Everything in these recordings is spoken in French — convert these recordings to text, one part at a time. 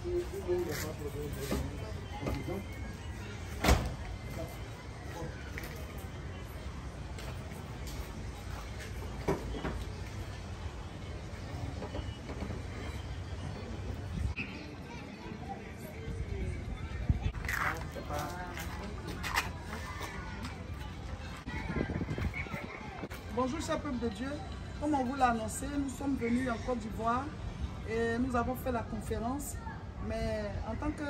Bonjour cher peuple de Dieu, comme on vous l'a annoncé, nous sommes venus en Côte d'Ivoire et nous avons fait la conférence. Mais en tant que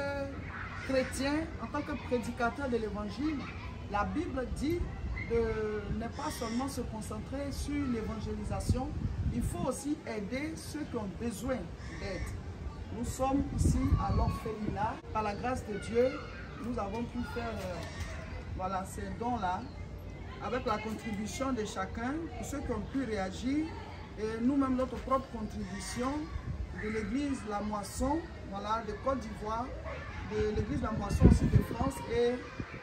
chrétien, en tant que prédicateur de l'évangile, la Bible dit de ne pas seulement se concentrer sur l'évangélisation, il faut aussi aider ceux qui ont besoin d'aide. Nous sommes ici à l'orphelinat. Par la grâce de Dieu, nous avons pu faire voilà, ces dons-là avec la contribution de chacun, pour ceux qui ont pu réagir, et nous-mêmes notre propre contribution de l'église La Moisson, voilà, de Côte d'Ivoire, de l'église La Moisson aussi de France et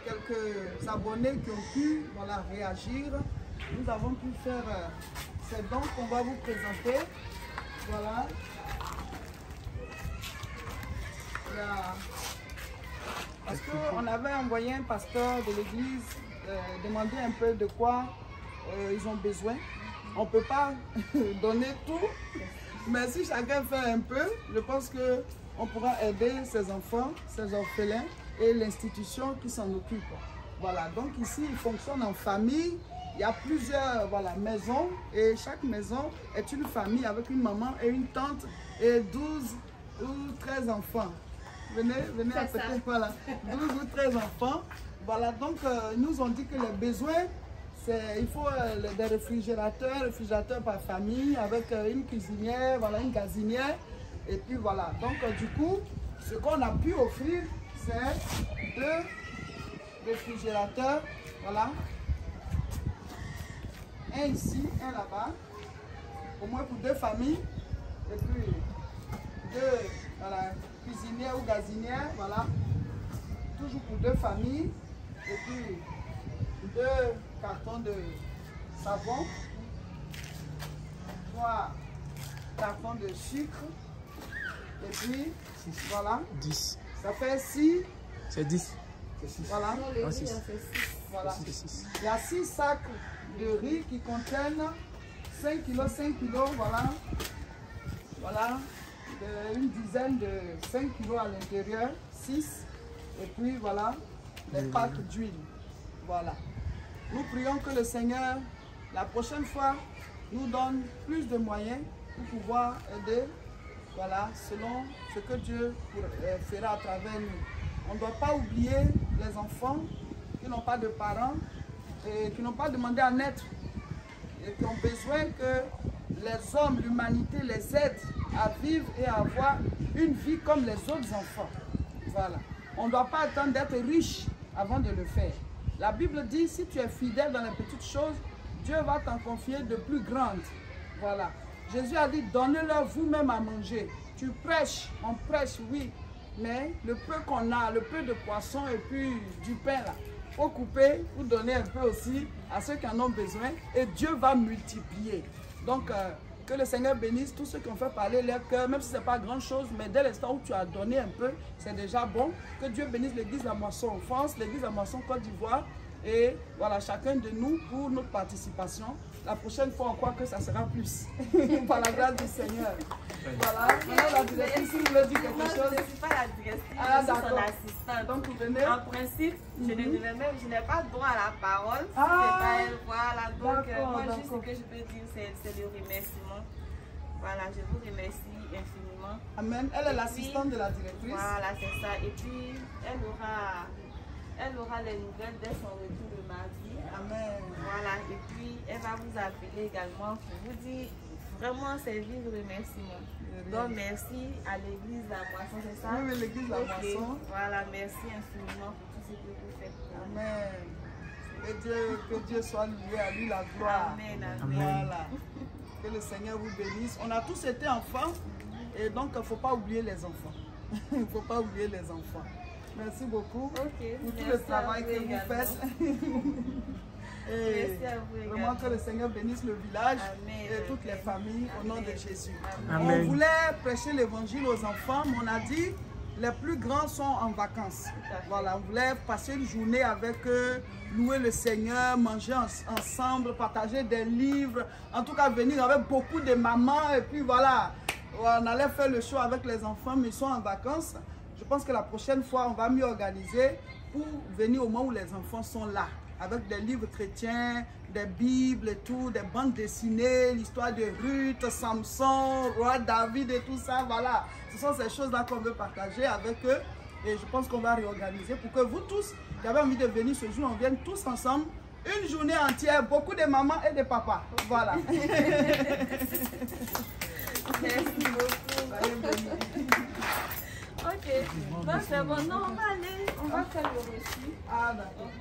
quelques abonnés qui ont pu voilà, réagir. Nous avons pu faire ces dons qu'on va vous présenter. Voilà. Parce qu'on avait envoyé un pasteur de l'église demander un peu de quoi ils ont besoin. On ne peut pas donner tout, mais si chacun fait un peu, je pense qu'on pourra aider ces enfants, ces orphelins et l'institution qui s'en occupe. Voilà, donc ici, il fonctionne en famille. Il y a plusieurs voilà, maisons et chaque maison est une famille avec une maman et une tante et 12 ou 13 enfants. Venez à côté, voilà, 12 ou 13 enfants. Voilà, donc ils nous ont dit que les besoins, il faut des réfrigérateurs par famille, avec une cuisinière, voilà, une gazinière. Et puis voilà, donc du coup, ce qu'on a pu offrir, c'est 2 réfrigérateurs, voilà. Un ici, un là-bas, au moins pour 2 familles. Et puis 2 voilà, cuisinières ou gazinières, voilà, toujours pour 2 familles. Et puis 2 cartons de savon, 3 cartons de sucre, et puis 6. Voilà. 10. Ça fait 6. C'est 10. C'est 6. Voilà. Non, 6. Voilà. 6. Il y a 6 sacs de riz qui contiennent 5 kg, 5 kg, voilà. Voilà. Une dizaine de 5 kg à l'intérieur, 6. Et puis voilà. Les pâtes d'huile. Voilà. Nous prions que le Seigneur, la prochaine fois, nous donne plus de moyens pour pouvoir aider, voilà, selon ce que Dieu fera à travers nous. On ne doit pas oublier les enfants qui n'ont pas de parents et qui n'ont pas demandé à naître et qui ont besoin que les hommes, l'humanité les aide à vivre et à avoir une vie comme les autres enfants. Voilà. On ne doit pas attendre d'être riche avant de le faire. La Bible dit, si tu es fidèle dans les petites choses, Dieu va t'en confier de plus grandes. Voilà. Jésus a dit, donnez-leur vous-même à manger. Tu prêches, on prêche, oui, mais le peu qu'on a, le peu de poisson et puis du pain là, il faut couper, vous donner un peu aussi à ceux qui en ont besoin et Dieu va multiplier. Donc, que le Seigneur bénisse tous ceux qui ont fait parler leur cœur, même si ce n'est pas grand chose, mais dès l'instant où tu as donné un peu, c'est déjà bon. Que Dieu bénisse l'église La Moisson en France, l'église La Moisson Côte d'Ivoire, et voilà, chacun de nous pour notre participation. La prochaine fois, on croit que ça sera plus, par la grâce du Seigneur. Voilà, maintenant la directrice, si vous voulez dire quelque chose. Je ne suis pas la directrice, je suis son assistante. Donc vous venez. En principe, je n'ai pas droit à la parole, si ah, c'est pas elle, voilà. Donc moi, juste ce que je peux dire, c'est le remerciement. Voilà, je vous remercie infiniment. Amen. Elle est l'assistante de la directrice. Voilà, c'est ça. Et puis, elle aura les nouvelles dès son retour le mardi. Amen. Voilà, et puis elle va vous appeler également pour vous dire vraiment servir de remerciement. Donc merci à l'église La Moisson, c'est ça? Oui, l'église La Moisson. Voilà, merci infiniment pour tout ce que vous faites. Amen. Que Dieu soit loué, à lui la gloire. Amen, amen. Voilà. Que le Seigneur vous bénisse. On a tous été enfants et donc il ne faut pas oublier les enfants. Il ne faut pas oublier les enfants. Merci beaucoup pour tout le travail que vous faites. Et merci à vous vraiment que le Seigneur bénisse le village et toutes les familles au nom de Jésus. Amen. On voulait prêcher l'évangile aux enfants, mais on a dit Les plus grands sont en vacances. Voilà, on voulait passer une journée avec eux, louer le Seigneur, manger ensemble, partager des livres. En tout cas, venir avec beaucoup de mamans. Et puis voilà, on allait faire le show avec les enfants, mais ils sont en vacances. Je pense que la prochaine fois, on va mieux organiser pour venir au moment où les enfants sont là. Avec des livres chrétiens, des bibles et tout, des bandes dessinées, l'histoire de Ruth, Samson, roi David et tout ça, voilà. Ce sont ces choses-là qu'on veut partager avec eux et je pense qu'on va réorganiser pour que vous tous, qui avez envie de venir ce jour, on vienne tous ensemble, une journée entière, beaucoup de mamans et de papas, voilà. Merci beaucoup. Ok, bon, c'est bon, non, on va aller, on va faire le reçu. Ah, d'accord.